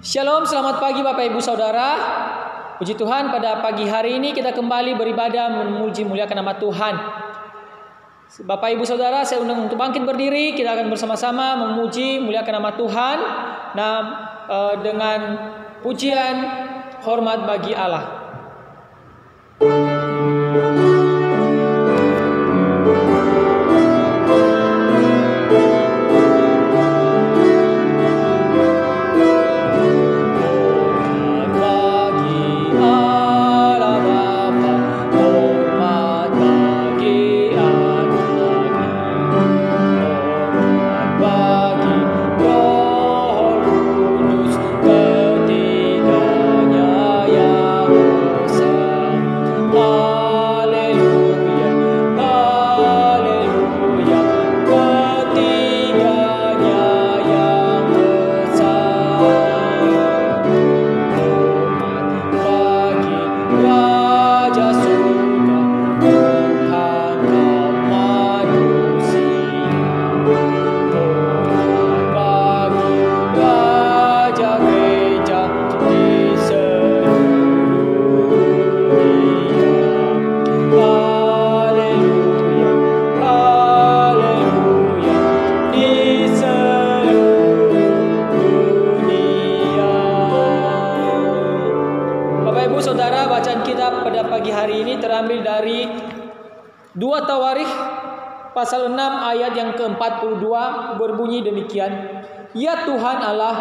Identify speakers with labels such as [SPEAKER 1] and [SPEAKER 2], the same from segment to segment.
[SPEAKER 1] Shalom, selamat pagi Bapak Ibu Saudara. Puji Tuhan, pada pagi hari ini kita kembali beribadah memuji muliakan nama Tuhan. Bapak Ibu Saudara, saya undang untuk bangkit berdiri. Kita akan bersama-sama memuji muliakan nama Tuhan dengan pujian hormat bagi Allah. Pasal 6 ayat yang ke-42 berbunyi demikian. Ya Tuhan Allah,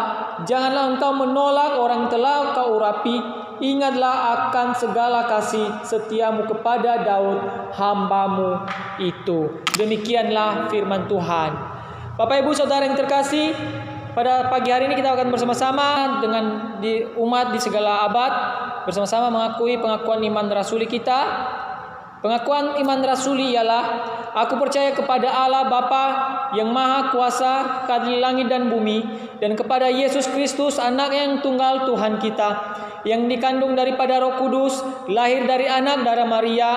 [SPEAKER 1] janganlah Engkau menolak orang yang telah Kau urapi. Ingatlah akan segala kasih setiamu kepada Daud hamba-Mu itu. Demikianlah firman Tuhan. Bapak Ibu Saudara yang terkasih, pada pagi hari ini kita akan bersama-sama dengan umat di segala abad, bersama-sama mengakui pengakuan iman rasuli kita. Pengakuan iman rasuli ialah, aku percaya kepada Allah Bapa yang Maha Kuasa, Kadil langit dan bumi, dan kepada Yesus Kristus, Anak yang tunggal Tuhan kita, yang dikandung daripada Roh Kudus, lahir dari anak darah Maria,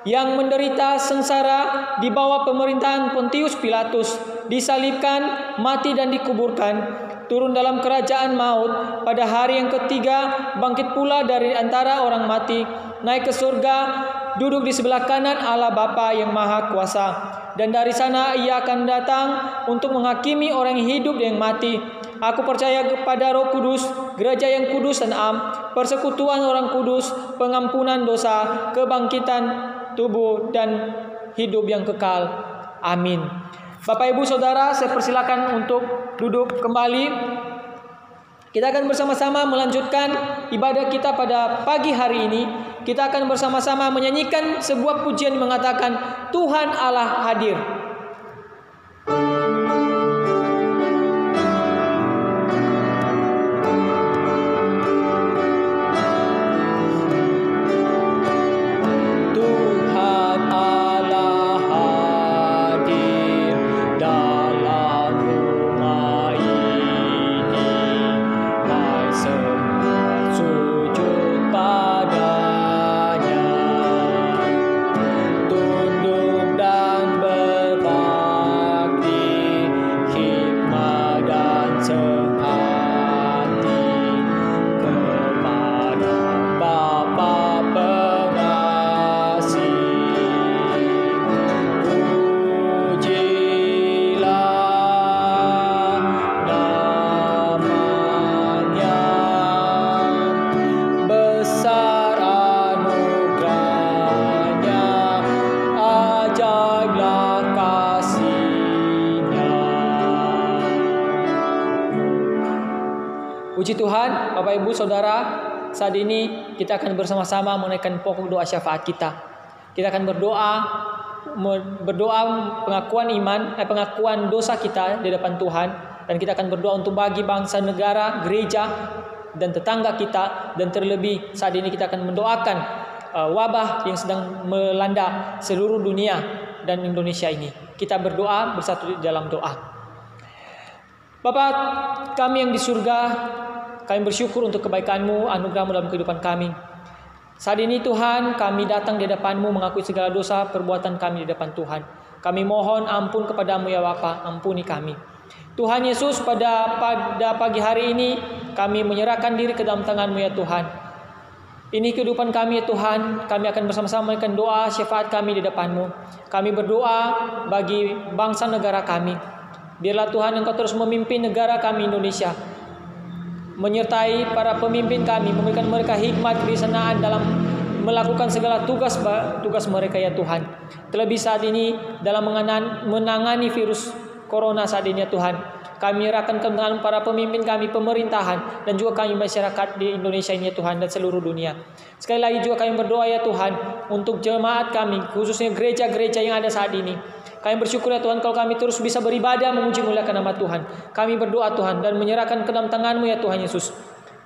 [SPEAKER 1] yang menderita sengsara di bawah pemerintahan Pontius Pilatus, disalibkan, mati dan dikuburkan, turun dalam kerajaan maut, pada hari yang ketiga bangkit pula dari antara orang mati, naik ke surga, duduk di sebelah kanan Allah Bapa yang Maha Kuasa, dan dari sana Ia akan datang untuk menghakimi orang yang hidup dan yang mati. Aku percaya kepada Roh Kudus, gereja yang kudus dan am, persekutuan orang kudus, pengampunan dosa, kebangkitan tubuh dan hidup yang kekal. Amin. Bapak Ibu Saudara, saya persilakan untuk duduk kembali. Kita akan bersama-sama melanjutkan ibadah kita pada pagi hari ini. Kita akan bersama-sama menyanyikan sebuah pujian yang mengatakan Tuhan Allah hadir. Puji Tuhan, Bapak Ibu Saudara, saat ini kita akan bersama-sama menaikkan pokok doa syafaat kita. Kita akan berdoa pengakuan iman, pengakuan dosa kita di depan Tuhan, dan kita akan berdoa untuk bagi bangsa, negara, gereja, dan tetangga kita, dan terlebih saat ini kita akan mendoakan wabah yang sedang melanda seluruh dunia dan Indonesia ini. Kita berdoa bersatu dalam doa. Bapa kami yang di surga, kami bersyukur untuk kebaikan-Mu, anugerah-Mu dalam kehidupan kami. Saat ini Tuhan, kami datang di depan-Mu mengakui segala dosa perbuatan kami di depan Tuhan. Kami mohon ampun kepadamu ya Bapa, ampuni kami. Tuhan Yesus, pada pagi hari ini kami menyerahkan diri ke dalam tangan-Mu ya Tuhan. Ini kehidupan kami ya Tuhan. Kami akan bersama-sama memberikan doa syafaat kami di depan-Mu. Kami berdoa bagi bangsa negara kami. Biarlah Tuhan Engkau terus memimpin negara kami Indonesia. Menyertai para pemimpin kami, memberikan mereka hikmat kebijaksanaan dalam melakukan segala tugas mereka ya Tuhan. Terlebih saat ini dalam menangani virus corona saat ini ya Tuhan. Kami menyerahkan ke tangan para pemimpin kami, pemerintahan, dan juga kami masyarakat di Indonesia ini ya Tuhan, dan seluruh dunia. Sekali lagi juga kami berdoa ya Tuhan untuk jemaat kami, khususnya gereja-gereja yang ada saat ini. Kami bersyukur ya Tuhan kalau kami terus bisa beribadah memuji muliakan nama Tuhan. Kami berdoa Tuhan dan menyerahkan ke dalam tangan-Mu ya Tuhan Yesus.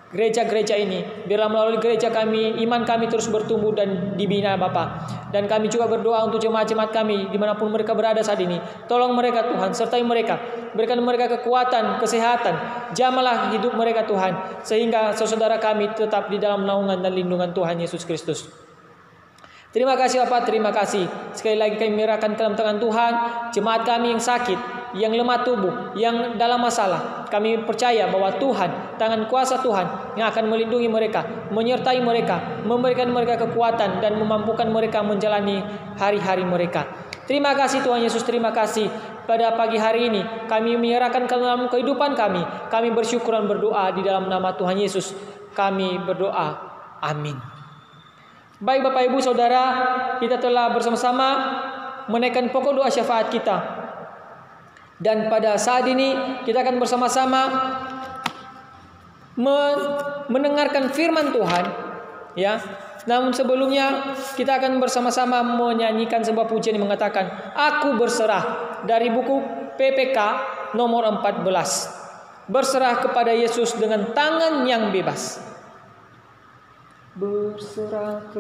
[SPEAKER 1] Gereja-gereja ini, biarlah melalui gereja kami, iman kami terus bertumbuh dan dibina Bapa. Dan kami juga berdoa untuk jemaat-jemaat kami dimanapun mereka berada saat ini. Tolong mereka Tuhan, sertai mereka, berikan mereka kekuatan, kesehatan, jamalah hidup mereka Tuhan, sehingga saudara kami tetap di dalam naungan dan lindungan Tuhan Yesus Kristus. Terima kasih Bapak, terima kasih. Sekali lagi kami menyerahkan ke dalam tangan Tuhan jemaat kami yang sakit, yang lemah tubuh, yang dalam masalah. Kami percaya bahwa Tuhan, tangan kuasa Tuhan yang akan melindungi mereka, menyertai mereka, memberikan mereka kekuatan dan memampukan mereka menjalani hari-hari mereka. Terima kasih Tuhan Yesus, terima kasih. Pada pagi hari ini kami menyerahkan ke dalam kehidupan kami. Kami bersyukur dan berdoa di dalam nama Tuhan Yesus. Kami berdoa. Amin. Baik Bapak Ibu Saudara, kita telah bersama-sama menaikkan pokok doa syafaat kita. Dan pada saat ini kita akan bersama-sama mendengarkan firman Tuhan, ya. Namun sebelumnya kita akan bersama-sama menyanyikan sebuah pujian yang mengatakan Aku Berserah dari buku PPK nomor 14. Berserah kepada Yesus dengan tangan yang bebas. Berserah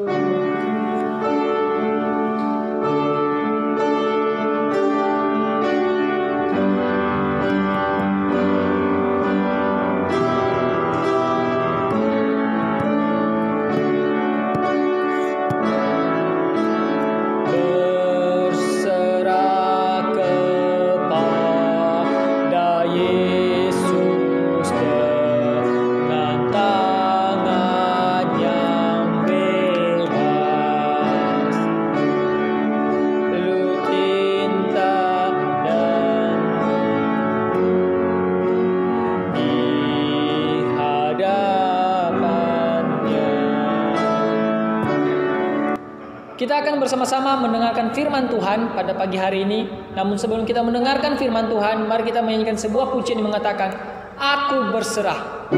[SPEAKER 1] Kita akan bersama-sama mendengarkan firman Tuhan pada pagi hari ini. Namun sebelum kita mendengarkan firman Tuhan, mari kita menyanyikan sebuah pujian yang mengatakan, Aku berserah.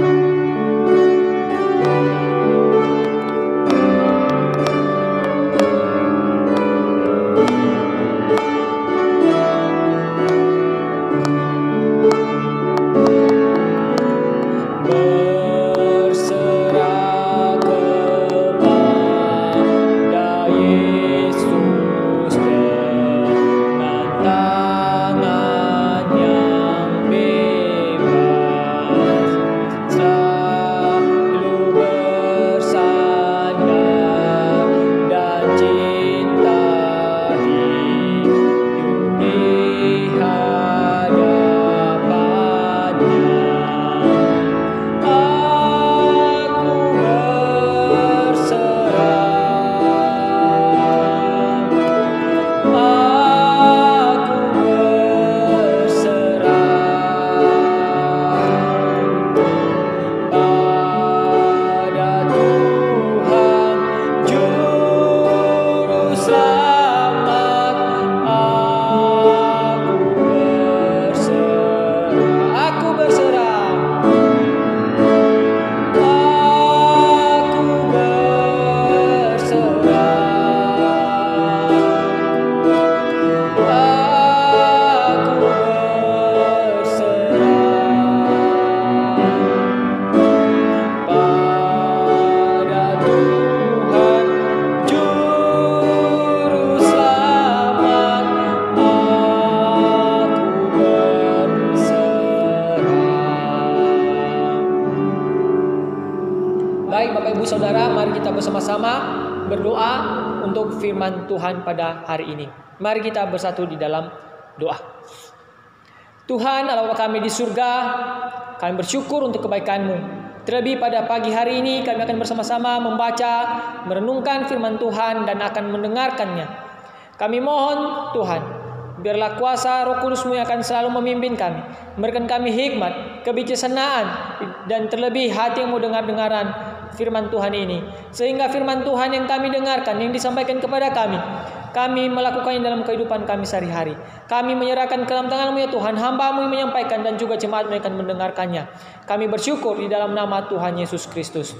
[SPEAKER 1] Saudara, mari kita bersama-sama berdoa untuk firman Tuhan pada hari ini. Mari kita bersatu di dalam doa. Tuhan Allah kami di surga, kami bersyukur untuk kebaikan-Mu. Terlebih pada pagi hari ini kami akan bersama-sama membaca, merenungkan firman Tuhan dan akan mendengarkannya. Kami mohon Tuhan, biarlah kuasa Roh Kudus-Mu yang akan selalu memimpin kami, memberikan kami hikmat, kebijaksanaan, dan terlebih hati yang mau dengar-dengaran firman Tuhan ini. Sehingga firman Tuhan yang kami dengarkan, yang disampaikan kepada kami melakukannya dalam kehidupan kami sehari-hari. Kami menyerahkan ke dalam tangan-Mu ya Tuhan, hamba-Mu yang menyampaikan dan juga jemaat-Mu yang akan mendengarkannya. Kami bersyukur di dalam nama Tuhan Yesus Kristus.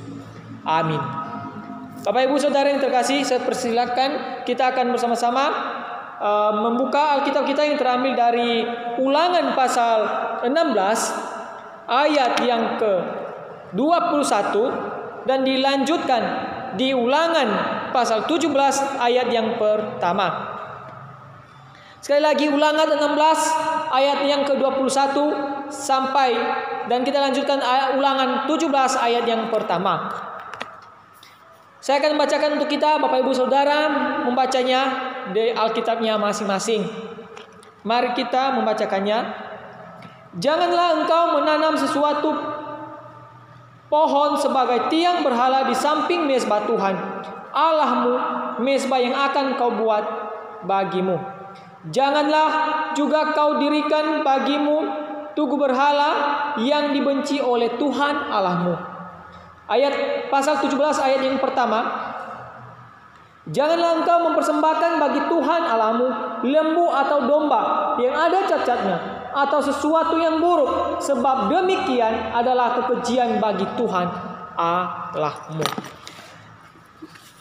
[SPEAKER 1] Amin. Bapak Ibu Saudara yang terkasih, saya persilakan kita akan bersama-sama membuka Alkitab kita yang terambil dari Ulangan pasal 16 ayat yang ke-21 dan dilanjutkan di Ulangan pasal 17 ayat yang pertama. Sekali lagi Ulangan 16 ayat yang ke-21 sampai, dan kita lanjutkan Ulangan 17 ayat yang pertama. Saya akan membacakan untuk kita, Bapak Ibu Saudara, membacanya di Alkitabnya masing-masing. Mari kita membacakannya. Janganlah engkau menanam sesuatu pohon sebagai tiang berhala di samping mezbah Tuhan Allahmu, mezbah yang akan kau buat bagimu. Janganlah juga kau dirikan bagimu tugu berhala yang dibenci oleh Tuhan Allahmu. Ayat pasal 17 ayat yang pertama. Janganlah engkau mempersembahkan bagi Tuhan Allahmu lembu atau domba yang ada cacatnya, atau sesuatu yang buruk, sebab demikian adalah kekejian bagi Tuhan Allahmu.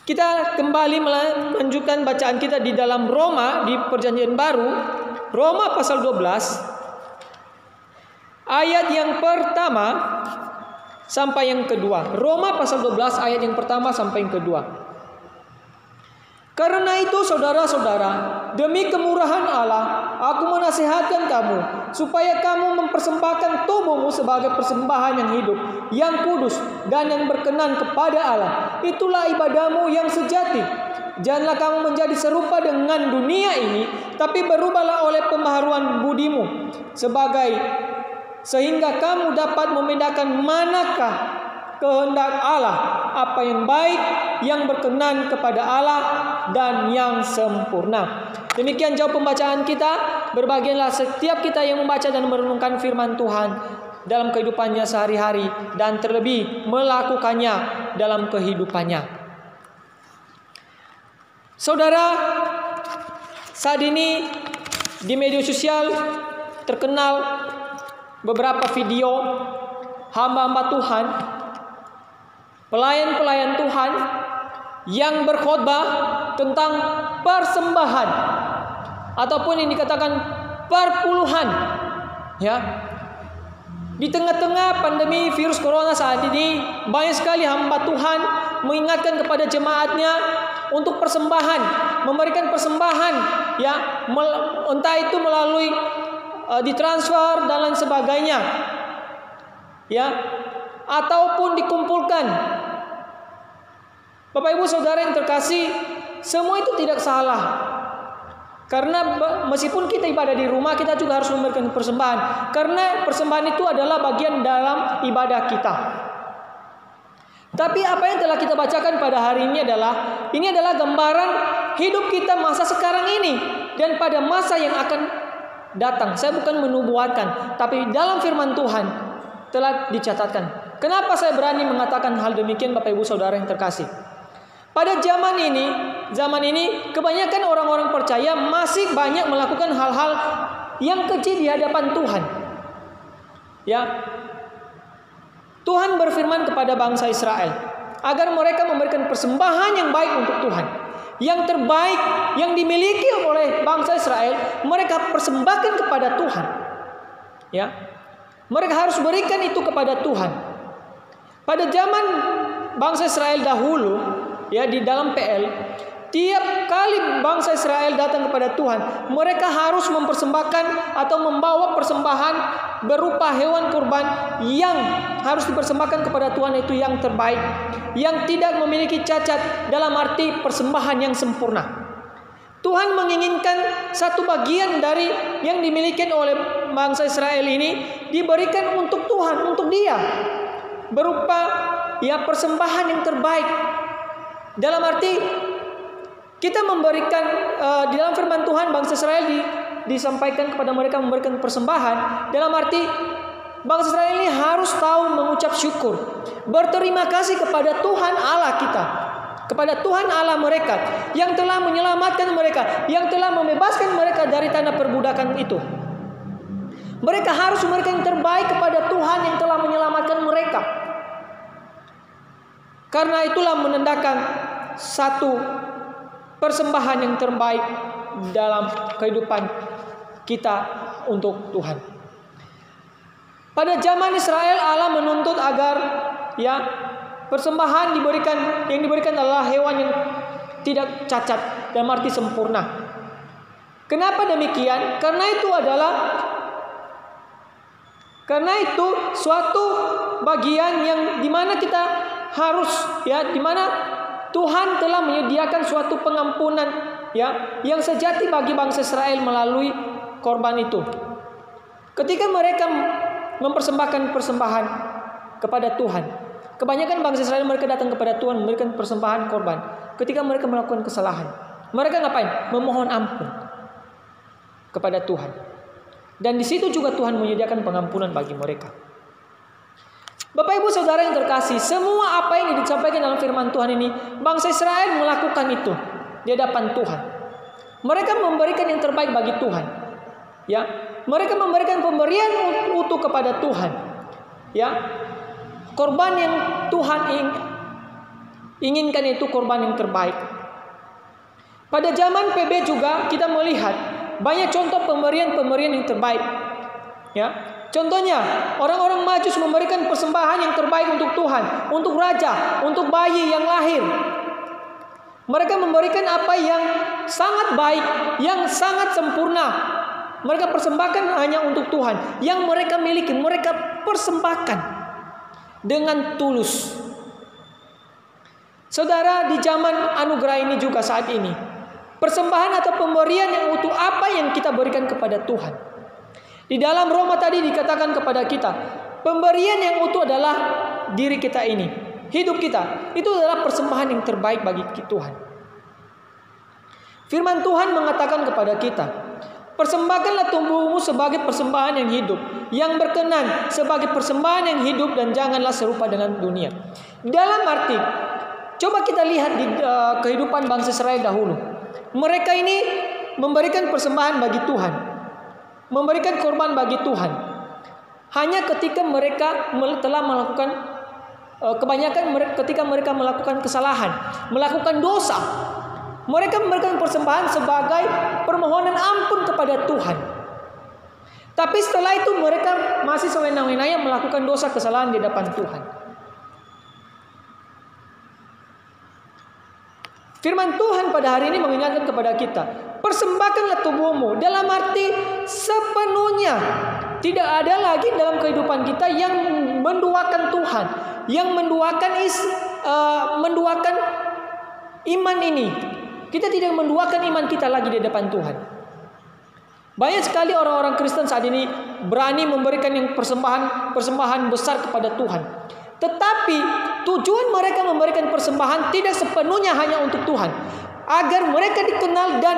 [SPEAKER 1] Kita kembali melanjutkan bacaan kita di dalam Roma di Perjanjian Baru, Roma pasal 12 ayat yang pertama sampai yang kedua. Roma pasal 12 ayat yang pertama sampai yang kedua. Karena itu saudara-saudara, demi kemurahan Allah, aku menasihatkan kamu supaya kamu mempersembahkan tubuhmu sebagai persembahan yang hidup, yang kudus, dan yang berkenan kepada Allah. Itulah ibadahmu yang sejati. Janganlah kamu menjadi serupa dengan dunia ini, tapi berubahlah oleh pembaharuan budimu, sehingga kamu dapat membedakan manakah kehendak Allah, apa yang baik, yang berkenan kepada Allah, dan yang sempurna. Demikian jauh pembacaan kita. Berbahagialah setiap kita yang membaca dan merenungkan firman Tuhan dalam kehidupannya sehari-hari, dan terlebih melakukannya dalam kehidupannya. Saudara, saat ini di media sosial terkenal beberapa video hamba-hamba Tuhan, pelayan-pelayan Tuhan yang berkhotbah tentang persembahan ataupun yang dikatakan perpuluhan, ya. Di tengah-tengah pandemi virus corona saat ini, banyak sekali hamba Tuhan mengingatkan kepada jemaatnya untuk persembahan, memberikan persembahan, ya, entah itu melalui ditransfer dan lain sebagainya, ya, ataupun dikumpulkan. Bapak Ibu Saudara yang terkasih, semua itu tidak salah. Karena meskipun kita ibadah di rumah, kita juga harus memberikan persembahan. Karena persembahan itu adalah bagian dalam ibadah kita. Tapi apa yang telah kita bacakan pada hari ini adalah gambaran hidup kita masa sekarang ini dan pada masa yang akan datang. Saya bukan menubuatkan, tapi dalam firman Tuhan telah dicatatkan. Kenapa saya berani mengatakan hal demikian, Bapak Ibu Saudara yang terkasih? Pada zaman ini kebanyakan orang-orang percaya masih banyak melakukan hal-hal yang keji di hadapan Tuhan. Ya. Tuhan berfirman kepada bangsa Israel agar mereka memberikan persembahan yang baik untuk Tuhan. Yang terbaik yang dimiliki oleh bangsa Israel, mereka persembahkan kepada Tuhan. Ya. Mereka harus berikan itu kepada Tuhan. Pada zaman bangsa Israel dahulu, ya, di dalam PL, tiap kali bangsa Israel datang kepada Tuhan, mereka harus mempersembahkan atau membawa persembahan berupa hewan kurban yang harus dipersembahkan kepada Tuhan, itu yang terbaik, yang tidak memiliki cacat, dalam arti persembahan yang sempurna. Tuhan menginginkan satu bagian dari yang dimiliki oleh bangsa Israel ini diberikan untuk Tuhan, untuk Dia. berupa persembahan yang terbaik. Dalam arti kita memberikan di dalam firman Tuhan bangsa Israel disampaikan kepada mereka memberikan persembahan. Dalam arti bangsa Israel ini harus tahu mengucap syukur, berterima kasih kepada Tuhan Allah kita, kepada Tuhan Allah mereka yang telah menyelamatkan mereka, yang telah membebaskan mereka dari tanah perbudakan itu. Mereka harus memberikan yang terbaik kepada Tuhan yang telah menyelamatkan mereka. Karena itulah menandakan satu persembahan yang terbaik dalam kehidupan kita untuk Tuhan. Pada zaman Israel, Allah menuntut agar persembahan yang diberikan adalah hewan yang tidak cacat, dalam arti sempurna. Kenapa demikian? Karena itu suatu bagian yang dimana kita harus dimana Tuhan telah menyediakan suatu pengampunan yang sejati bagi bangsa Israel melalui korban itu. Ketika mereka mempersembahkan persembahan kepada Tuhan, kebanyakan bangsa Israel mereka datang kepada Tuhan memberikan persembahan korban. Ketika mereka melakukan kesalahan, mereka ngapain? Memohon ampun kepada Tuhan. Dan di situ juga Tuhan menyediakan pengampunan bagi mereka. Bapak Ibu Saudara yang terkasih, semua apa yang disampaikan dalam firman Tuhan ini, bangsa Israel melakukan itu di hadapan Tuhan. Mereka memberikan yang terbaik bagi Tuhan. Mereka memberikan pemberian utuh kepada Tuhan. Korban yang Tuhan inginkan itu korban yang terbaik. Pada zaman PB juga kita melihat banyak contoh pemberian yang terbaik. Contohnya, orang-orang Majus memberikan persembahan yang terbaik untuk Tuhan, untuk raja, untuk bayi yang lahir. Mereka memberikan apa yang sangat baik, yang sangat sempurna. Mereka persembahkan hanya untuk Tuhan. Yang mereka miliki, mereka persembahkan dengan tulus. Saudara, di zaman anugerah ini juga saat ini, persembahan atau pemberian yang utuh apa yang kita berikan kepada Tuhan. Di dalam Roma tadi dikatakan kepada kita, pemberian yang utuh adalah diri kita ini, hidup kita. Itu adalah persembahan yang terbaik bagi Tuhan. Firman Tuhan mengatakan kepada kita, persembahkanlah tubuhmu sebagai persembahan yang hidup, yang berkenan sebagai persembahan yang hidup, dan janganlah serupa dengan dunia. Dalam arti, coba kita lihat di kehidupan bangsa Israel dahulu. Mereka ini memberikan persembahan bagi Tuhan, memberikan korban bagi Tuhan. Hanya ketika mereka telah melakukan ketika mereka melakukan kesalahan, melakukan dosa, mereka memberikan persembahan sebagai permohonan ampun kepada Tuhan. Tapi setelah itu mereka masih sewenang-wenangnya melakukan dosa kesalahan di hadapan Tuhan. Firman Tuhan pada hari ini mengingatkan kepada kita, persembahkanlah tubuhmu, dalam arti sepenuhnya. Tidak ada lagi dalam kehidupan kita yang menduakan Tuhan, yang menduakan iman ini. Kita tidak menduakan iman kita lagi di hadapan Tuhan. Banyak sekali orang-orang Kristen saat ini berani memberikan yang persembahan besar kepada Tuhan. Tetapi tujuan mereka memberikan persembahan tidak sepenuhnya hanya untuk Tuhan, agar mereka dikenal dan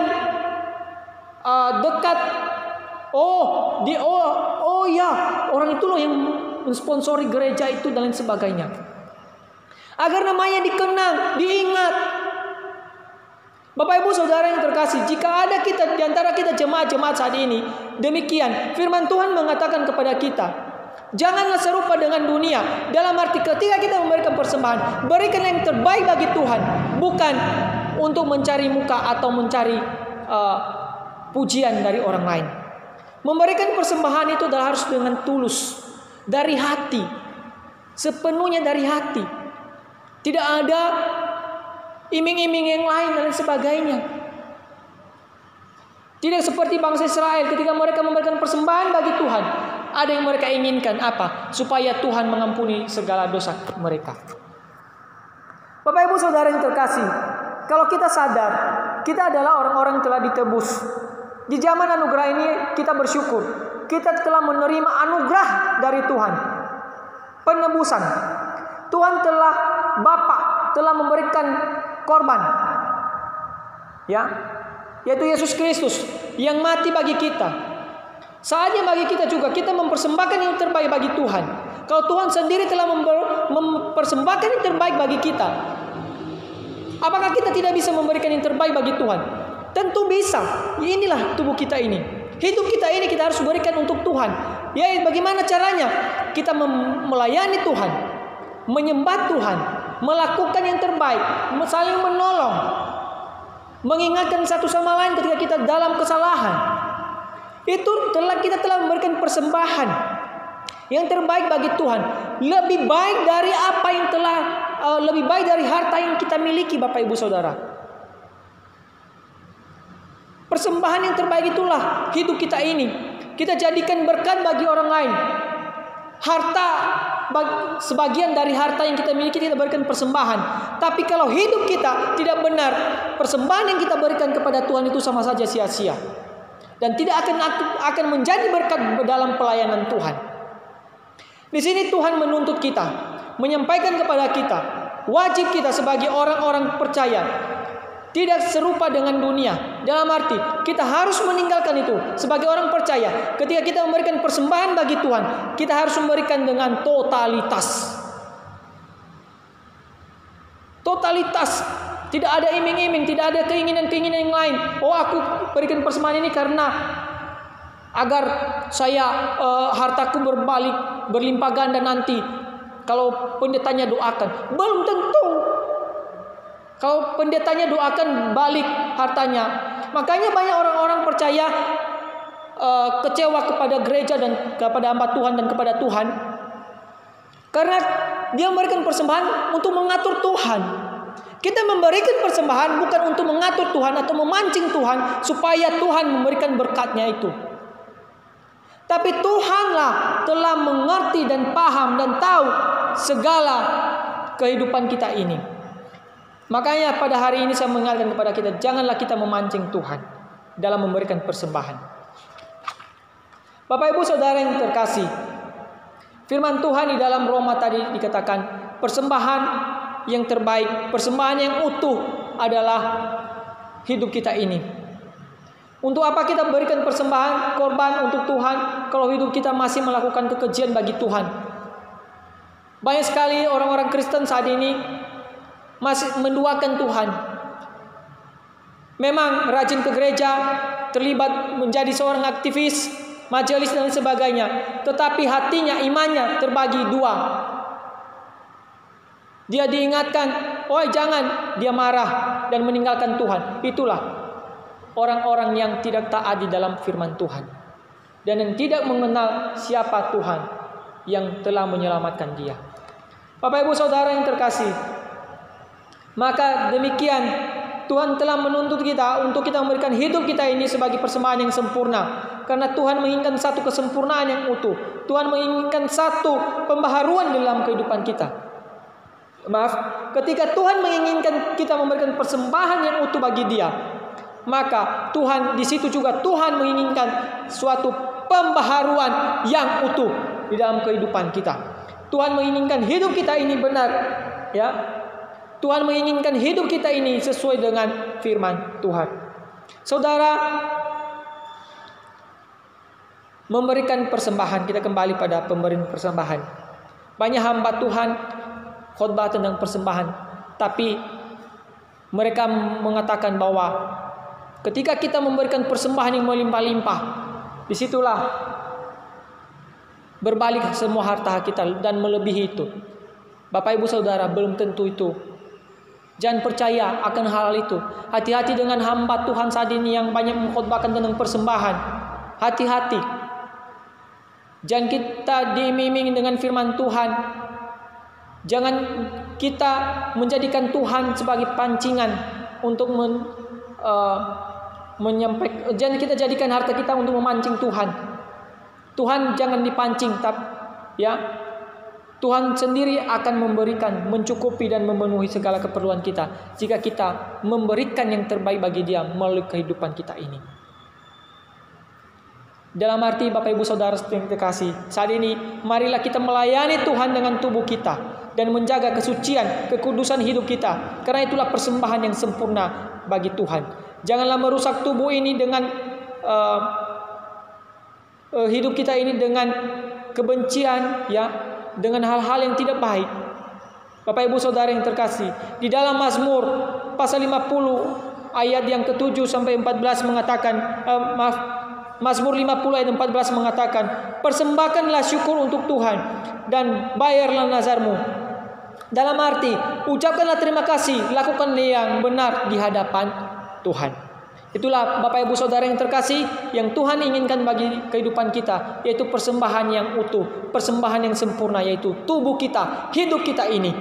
[SPEAKER 1] dekat. Orang itu loh yang mensponsori gereja itu dan lain sebagainya. Agar namanya dikenang, diingat. Bapak Ibu Saudara yang terkasih, jika ada kita di antara kita jemaat-jemaat saat ini demikian, firman Tuhan mengatakan kepada kita, janganlah serupa dengan dunia. Dalam arti ketika kita memberikan persembahan, berikan yang terbaik bagi Tuhan, bukan untuk mencari muka atau mencari pujian dari orang lain. Memberikan persembahan itu adalah harus dengan tulus, dari hati, sepenuhnya dari hati. Tidak ada iming-iming yang lain dan sebagainya. Tidak seperti bangsa Israel ketika mereka memberikan persembahan bagi Tuhan, ada yang mereka inginkan apa? Supaya Tuhan mengampuni segala dosa mereka. Bapak Ibu Saudara yang terkasih, kalau kita sadar kita adalah orang-orang yang telah ditebus. Di zaman anugerah ini kita bersyukur, kita telah menerima anugerah dari Tuhan, penebusan. Tuhan telah, Bapa telah memberikan korban, ya, yaitu Yesus Kristus yang mati bagi kita. Saatnya bagi kita juga kita mempersembahkan yang terbaik bagi Tuhan. Kalau Tuhan sendiri telah mempersembahkan yang terbaik bagi kita, apakah kita tidak bisa memberikan yang terbaik bagi Tuhan? Tentu bisa. Inilah tubuh kita ini. Hidup kita ini kita harus berikan untuk Tuhan. Ya, bagaimana caranya? Kita melayani Tuhan, menyembah Tuhan, melakukan yang terbaik, saling menolong, mengingatkan satu sama lain ketika kita dalam kesalahan. Itu kita telah memberikan persembahan yang terbaik bagi Tuhan. Lebih baik dari apa yang lebih baik dari harta yang kita miliki, Bapak Ibu Saudara. Persembahan yang terbaik itulah hidup kita ini. Kita jadikan berkat bagi orang lain. Harta, sebagian dari harta yang kita miliki kita berikan persembahan. Tapi kalau hidup kita tidak benar, persembahan yang kita berikan kepada Tuhan itu sama saja sia-sia. Dan tidak akan menjadi berkat dalam pelayanan Tuhan. Di sini Tuhan menuntut kita, menyampaikan kepada kita, wajib kita sebagai orang-orang percaya tidak serupa dengan dunia. Dalam arti kita harus meninggalkan itu. Sebagai orang percaya, ketika kita memberikan persembahan bagi Tuhan, kita harus memberikan dengan totalitas. Totalitas. Tidak ada iming-iming, tidak ada keinginan-keinginan yang lain. Oh, aku berikan persembahan ini karena agar saya hartaku berlimpah ganda nanti kalau pendetanya doakan. Belum tentu. Kalau pendetanya doakan balik hartanya. Makanya banyak orang-orang percaya kecewa kepada gereja dan kepada hamba Tuhan dan kepada Tuhan. Karena dia memberikan persembahan untuk mengatur Tuhan. Kita memberikan persembahan bukan untuk mengatur Tuhan atau memancing Tuhan supaya Tuhan memberikan berkatnya itu. Tapi Tuhanlah telah mengerti dan paham dan tahu segala kehidupan kita ini. Makanya pada hari ini saya mengingatkan kepada kita, janganlah kita memancing Tuhan dalam memberikan persembahan. Bapak Ibu Saudara yang terkasih, firman Tuhan di dalam Roma tadi dikatakan, persembahan yang terbaik, persembahan yang utuh adalah hidup kita ini. Untuk apa kita berikan persembahan, korban untuk Tuhan kalau hidup kita masih melakukan kekejian bagi Tuhan? Banyak sekali orang-orang Kristen saat ini masih menduakan Tuhan. Memang rajin ke gereja, terlibat menjadi seorang aktivis, majelis dan sebagainya. Tetapi hatinya, imannya terbagi dua. Dia diingatkan, oh jangan, dia marah dan meninggalkan Tuhan. Itulah orang-orang yang tidak taat di dalam firman Tuhan. Dan yang tidak mengenal siapa Tuhan yang telah menyelamatkan dia. Bapak Ibu Saudara yang terkasih, maka demikian Tuhan telah menuntut kita untuk kita memberikan hidup kita ini sebagai persembahan yang sempurna. Karena Tuhan menginginkan satu kesempurnaan yang utuh. Tuhan menginginkan satu pembaharuan dalam kehidupan kita. Maaf, ketika Tuhan menginginkan kita memberikan persembahan yang utuh bagi Dia, maka Tuhan di situ juga Tuhan menginginkan suatu pembaharuan yang utuh di dalam kehidupan kita. Tuhan menginginkan hidup kita ini benar, ya. Tuhan menginginkan hidup kita ini sesuai dengan firman Tuhan. Saudara, memberikan persembahan, kita kembali pada pemberian persembahan. Banyak hamba Tuhan khotbah tentang persembahan, tapi mereka mengatakan bahwa ketika kita memberikan persembahan yang melimpah-limpah, disitulah berbalik semua harta kita dan melebihi itu. Bapak Ibu Saudara, belum tentu itu. Jangan percaya akan hal itu. Hati-hati dengan hamba Tuhan saat ini yang banyak mengkhotbahkan tentang persembahan. Hati-hati. Jangan kita diiming-imingi dengan firman Tuhan. Jangan kita menjadikan Tuhan sebagai pancingan untuk menyampaikan. Jangan kita jadikan harta kita untuk memancing Tuhan. Tuhan jangan dipancing, ya. Tuhan sendiri akan memberikan, mencukupi dan memenuhi segala keperluan kita jika kita memberikan yang terbaik bagi Dia melalui kehidupan kita ini. Dalam arti Bapak Ibu Saudara yang terkasih, saat ini marilah kita melayani Tuhan dengan tubuh kita dan menjaga kesucian, kekudusan hidup kita. Karena itulah persembahan yang sempurna bagi Tuhan. Janganlah merusak tubuh ini dengan hidup kita ini dengan kebencian, ya, dengan hal-hal yang tidak baik. Bapak Ibu Saudara yang terkasih, di dalam Mazmur pasal 50 ayat yang ke-7 sampai 14 mengatakan, Mazmur 50 ayat 14 mengatakan, persembahkanlah syukur untuk Tuhan dan bayarlah nazarmu. Dalam arti, ucapkanlah terima kasih, lakukanlah yang benar di hadapan Tuhan. Itulah Bapak Ibu Saudara yang terkasih, yang Tuhan inginkan bagi kehidupan kita, yaitu persembahan yang utuh, persembahan yang sempurna, yaitu tubuh kita, hidup kita ini.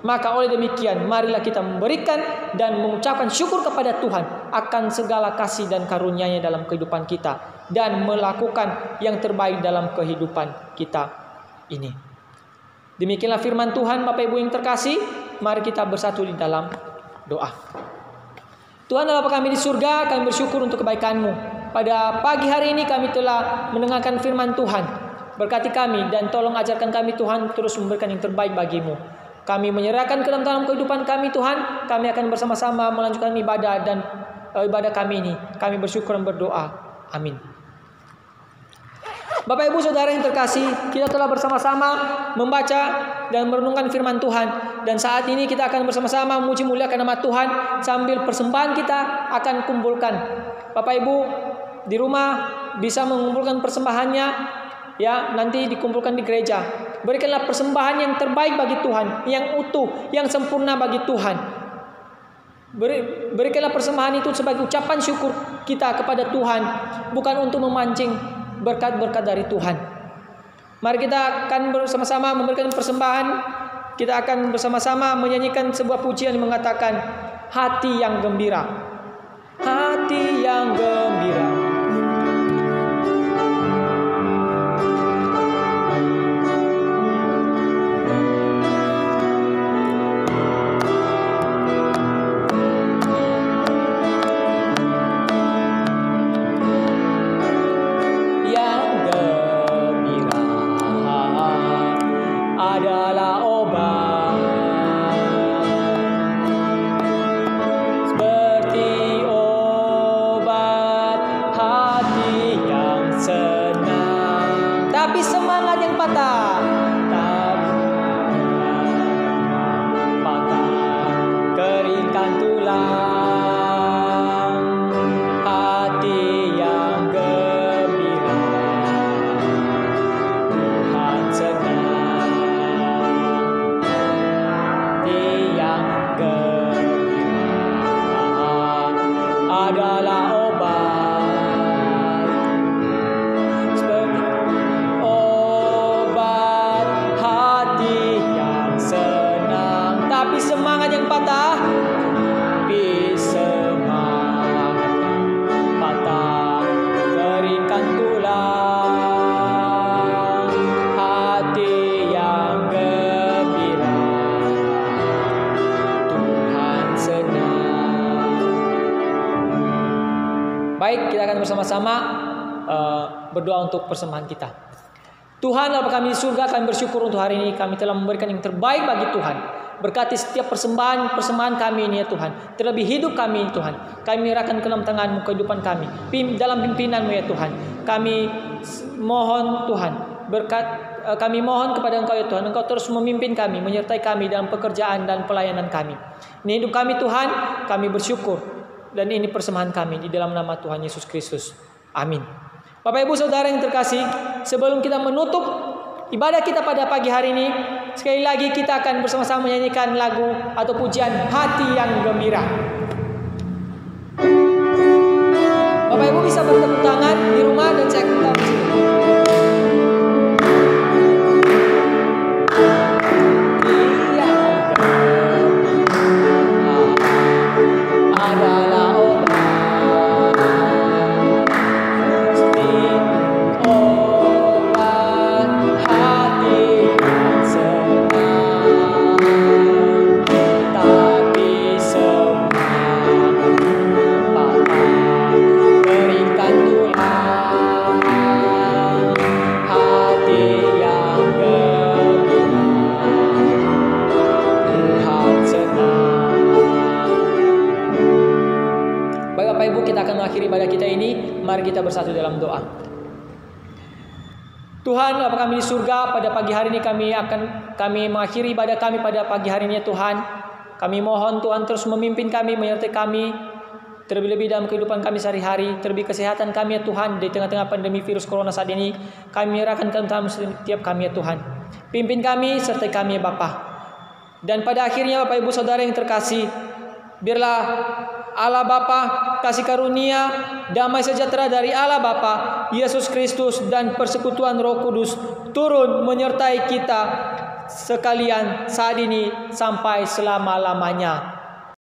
[SPEAKER 1] Maka oleh demikian, marilah kita memberikan dan mengucapkan syukur kepada Tuhan akan segala kasih dan karunia-Nya dalam kehidupan kita, dan melakukan yang terbaik dalam kehidupan kita ini. Demikianlah firman Tuhan. Bapak Ibu yang terkasih, mari kita bersatu di dalam doa. Tuhan Allah kami di surga, kami bersyukur untuk kebaikan-Mu. Pada pagi hari ini kami telah mendengarkan firman Tuhan. Berkati kami dan tolong ajarkan kami Tuhan, terus memberikan yang terbaik bagi-Mu. Kami menyerahkan ke dalam kehidupan kami Tuhan. Kami akan bersama-sama melanjutkan ibadah dan ibadah kami ini. Kami bersyukur dan berdoa. Amin. Bapak Ibu Saudara yang terkasih, kita telah bersama-sama membaca dan merenungkan firman Tuhan. Dan saat ini kita akan bersama-sama memuji muliakan nama Tuhan sambil persembahan kita akan kumpulkan. Bapak Ibu di rumah bisa mengumpulkan persembahannya, ya, nanti dikumpulkan di gereja. Berikanlah persembahan yang terbaik bagi Tuhan, yang utuh, yang sempurna bagi Tuhan. Berikanlah persembahan itu sebagai ucapan syukur kita kepada Tuhan, bukan untuk memancing berkat-berkat dari Tuhan. Mari kita akan bersama-sama memberikan persembahan. Kita akan bersama-sama menyanyikan sebuah pujian yang mengatakan, hati yang gembira. Hati yang gembira. Baik, kita akan bersama-sama berdoa untuk persembahan kita. Tuhan Allah kami di surga, kami bersyukur untuk hari ini kami telah memberikan yang terbaik bagi Tuhan. Berkati setiap persembahan kami ini ya Tuhan. Terlebih hidup kami Tuhan. Kami menyerahkan ke dalam tangan-Mu kehidupan kami. Dalam pimpinan-Mu ya Tuhan. Kami mohon Tuhan, kami mohon kepada Engkau ya Tuhan. Engkau terus memimpin kami, menyertai kami dalam pekerjaan dan pelayanan kami. Ini hidup kami Tuhan, kami bersyukur. Dan ini persembahan kami di dalam nama Tuhan Yesus Kristus. Amin. Bapak Ibu Saudara yang terkasih, sebelum kita menutup ibadah kita pada pagi hari ini, sekali lagi kita akan bersama-sama menyanyikan lagu atau pujian Hati yang Gembira. Bapak Ibu bisa bertepuk tangan di rumah dan saya akan tahu di sini.
[SPEAKER 2] Berikan Tuhan
[SPEAKER 1] mari kita bersatu dalam doa. Tuhan Bapa kami di surga, pada pagi hari ini kami mengakhiri ibadah kami pada pagi hari ini Tuhan. Kami mohon Tuhan terus memimpin kami, menyertai kami, terlebih-lebih dalam kehidupan kami sehari-hari, terlebih kesehatan kami ya Tuhan di tengah-tengah pandemi virus corona saat ini. Kami menyerahkan ke dalam setiap kami ya Tuhan. Pimpin kami, sertai kami ya Bapa. Dan pada akhirnya Bapak Ibu Saudara yang terkasih, biarlah Allah Bapa, kasih karunia, damai sejahtera dari Allah Bapa, Yesus Kristus dan persekutuan Roh Kudus turun menyertai kita sekalian saat ini sampai selama-lamanya.